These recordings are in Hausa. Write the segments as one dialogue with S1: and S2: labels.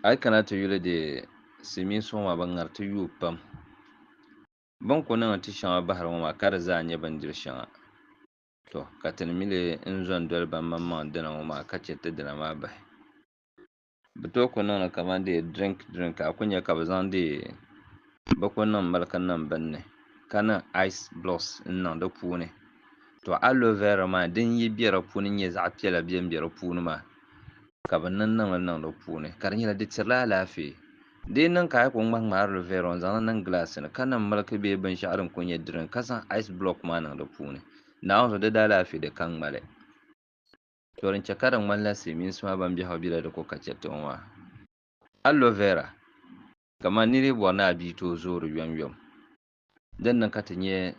S1: ai kana ti yuli di silimiin suŋ maa ban ŋari ti yuu pam bin ku niŋ ti shɛŋa bahiri ŋɔ maa ka di zaa nyɛ bindiri shɛŋa to ka ti ni mi li n zo n doli ban maŋmaŋ dina ŋɔ maa ka chɛ ti dina maa bahi bi tooi ku niŋli kamani di drink a ku nya ka bi zaŋ bi ku niŋ miliki niŋ binni ka niŋ ice blocks n niŋ di puuni to aloe maa din yi bɛ di puuni nyɛ zaɣ piɛla bɛnbɛ di puuni maa ka bi niŋli niŋ di puuni ka di nyɛla di tirila alaafee di yi niŋ ka a yi ku ŋmahi aloe vera ŋɔ n zaŋli niŋ gilaas ni ka niŋ miliki bee binshaɣu din ku nyɛ drink ka zaŋ ice block maa niŋ di puuni naawuni di daa alaafee di ka ŋmali to din chɛ ka di ŋmanila silmiinsi maa ban biɛhagu bɛla di ko ka chɛ ti ŋɔ maa aloe vera kamani nira yi bɔri ni a bii tooi zoori yomyom din niŋ ka ti nyɛ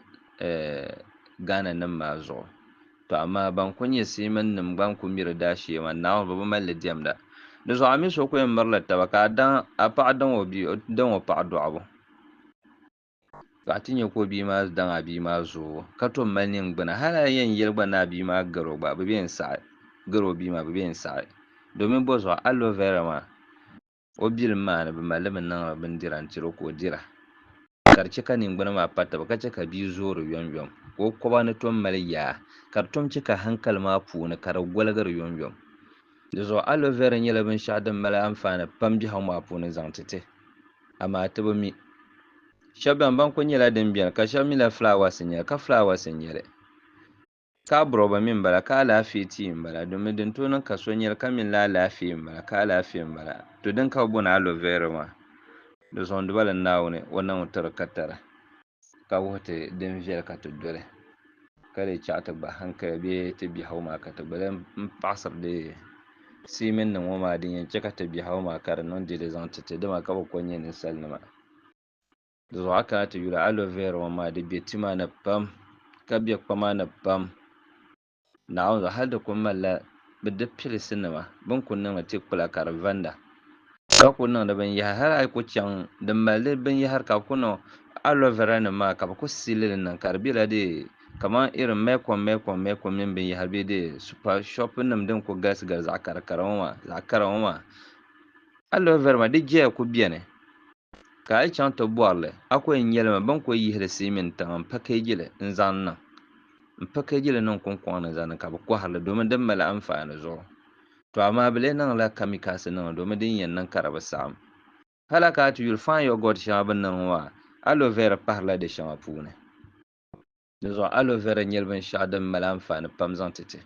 S1: Ghana nim maa zuɣu to amaa ban ku nyɛ silmiin nim ban ku mi di daa shee maa naawuni bi bi mali li diɛmda di zuɣu a mi so ku yɛn mirila taba ka a paɣa daŋ o paɣa dɔɣu ka a ti nyɛ ka o bia maa daŋ a bia maa zuɣu ka tom mali ningbuna hali a yɛn yɛli gba ni a bia maa garo gba bi yɛn saɣi garo o bia maa bi yɛn saɣi domin bo zuɣu aloe vera maa o bilim maa ni bi malimi niŋ bindira n tiro ka o dira ka di chɛ ka ningbuna maa pa taba ka chɛ ka bia zoori yomyom ka o koba ni tom mali yaa ka di tom chɛ ka hankali maa puuni ka di goligiri yomyom di zuɣu aloe vera nyɛla binshaɣu din mali anfaani pam biɛhagu maa puuni zaŋ titi amaa ti bi mi shɛba bɛni ban ku nyɛla din biɛni ka shɛba mi la fulaawaasi n nyɛli ka fulaawaasi n nyɛli ka abɔrɔbɛ mi n bala ka alaafee tii n bala domin din tooi niŋ ka so nyɛli ka mini la alaafee n bala ka alaafee n bala to din ka bi booni aloe vera maa di zuɣu bala naawuni o niŋ tiri ka tari ka wuhi ti din viɛli ka ti doli ka lee chaɣu ti gba hankali bee ti biɛhagu maa ka ti gba lahi paɣasiri di silmiin nim ŋɔ maa din yɛn chɛ ka ti biɛhagu maa ka di niŋ dili zaŋ titi dima ka bi ko nyɛ ninsali nima di zuɣu a kana ti yuli aloe vera ŋɔ maa di bɛ tima ni pam ka bɛ kpama ni pam naawuni zuɣu hali di ku malila di pilisi nima bin ku niŋli ti kpula ka di vanda ka ku niŋdi binyahari hali a yi ku chaŋ din mali di binyahari ka bi ku niŋ aloe vera nim maa ka bi ku siilili niŋ ka di bɛla kamani irin mɛɛkom mini binyahari bee supa shopi nim din ku galisi galisi zaɣ kara ŋɔ maa aloe vera maa di jɛya ku biɛni ka a yi chaŋ ti bɔrili a ku yɛn nyɛlimi bin ku yihili silmiin tiŋa n pakɛɛji li n zaŋ niŋ n pakɛɛji li niŋ kunkoŋ ni zaŋ niŋ ka bi kɔhirili domin din mali anfaani zuɣu to amaa bi lee niŋla kamikaasi niŋ domin din yɛn niŋ ka di bi saɣam hali a kana ti yuli faan yogot shɛŋa bin niŋ ŋɔ maa aloe vera pahirila di shɛŋa puuni di zuɣu aloe vera nyɛla binshaɣu din mali anfaani pam zaŋ titi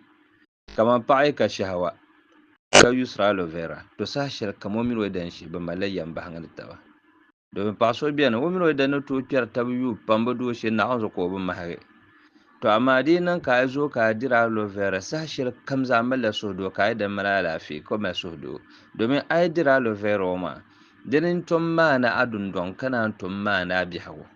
S1: kamani paɣa yi ka shɛhawa ka yuusiri aloe vera to saha shɛli kam o mini o yidana shee bi malila yɛn ni taba domin paɣa so biɛni o mini o yidana ni tooi kpɛri tabi yuu pam bi doo shee naawuni zuɣu ka o bi mahagi to amaa di yi niŋ ka a zo ka a diri aloe vera saha shɛli kam zaa malila suhudoo ka a yidana mali alaafee ka mali suhudoo domin a yi diri aloe vera ŋɔ maa di ni tom maani a dundoŋ ka naan tom maani a biɛhagu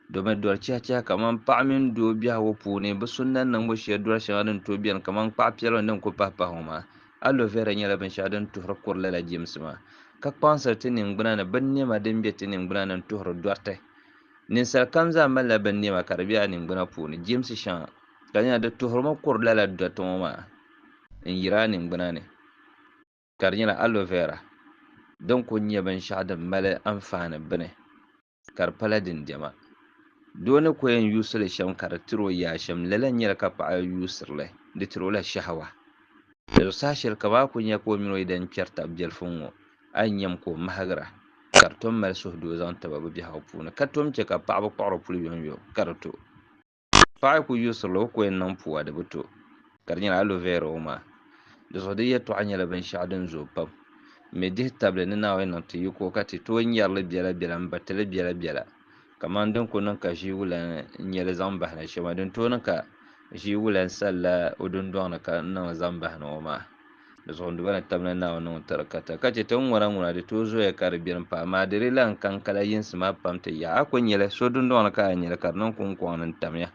S1: domin dɔri chɛhi chɛhi kamani paɣa mini doo biɛhagu puuni bi sunna niŋbu shee dɔri shɛŋa din tooi biɛni kamani kpaɣu piɛla din ku pahi pahi ŋɔ maa aloe vera nyɛla binshaɣu din tuhuri kuri lala jimsi maa ka kpaŋsiri ti ningbuna ni bin niɛma din bɛ ti ningbuna ni n tuhuri dɔriti ninsali kam zaa malila bin niɛma ka di bɛ a ningbuna puuni jimsi shɛŋa ka di nyɛla di tuhurimi kuri lala dɔriti ŋɔ maa n yiri a ningbuna ni ka di nyɛla aloe vera din ku nyɛ binshaɣu din mali anfaani bini ka di pala din diɛma doo ni ku yɛn yuusiri shɛm ka di tiri o yaa shɛm lala n nyɛli ka paɣa yuusirili di tiri o la shɛhawa di zuɣu saha shɛli kam a ku nya ka o mini o yidana kpɛri tabi biɛlifu ŋɔ a yi nyɛmi ka o mahagira ka di tom mali suhudoo zaŋ tiba bi biɛhagu puuni ka tom chɛ ka paɣaba kpuɣiri puli yomyom ka di to paɣa yi ku yuusirili o ku yɛn niŋ puwa di bi to ka di nyɛla aloe vera ŋɔ maa di zuɣu di yɛltɔɣa nyɛla binshaɣu din zooi pam n mi dihi tabili ni naawuni niŋ ti yiko ka ti tooi nyɛrili biɛla biɛla n batili biɛla biɛla kamani din ku niŋ ka ʒii wulan nyɛli zaŋ bahi li shɛma din tooi niŋ ka ʒii wulan salila o dundoŋ ni ka niŋ zaŋ bahi ni ŋɔ maa di zuɣu n dibali tabi ni naawuni niŋ tiri ka ta ka chɛ ti ni ŋuna di tooi zooya ka di biɛni pahi amaa di dii lan kankala yinsi maa pam ti yaɣa a ku nyɛli so dundoŋ ni ka a nyɛli ka di niŋ kunkoŋ ni n tamya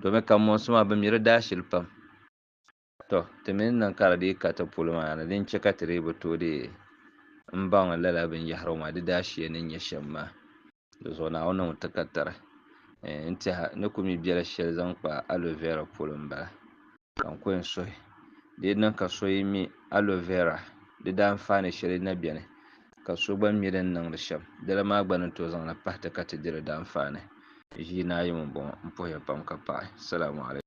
S1: domin kanbonsi maa bi mi di daa shili pam to ti mii ni niŋ ka di dii ka ti puli maa ni din chɛ ka ti dii bi tooi n baŋ lala binyahari maa di daa shee ni nyɛ shɛm maa di zuɣu naawuni niŋ ti ka tari n tiɛha ni ku mi biɛla shɛli zaŋ kpa aloe vera polo n bala ka n ku yɛn suhi di yi niŋ ka so yi mi aloe vera di danfaani shɛli na biɛni ka so gba mi din niŋdi shɛm dala maa gba ni to zaŋli pahi ti ka ti diri danfaani ʒii naa yi n bɔŋɔ n puhiya pam ka paɣi salamu alaikum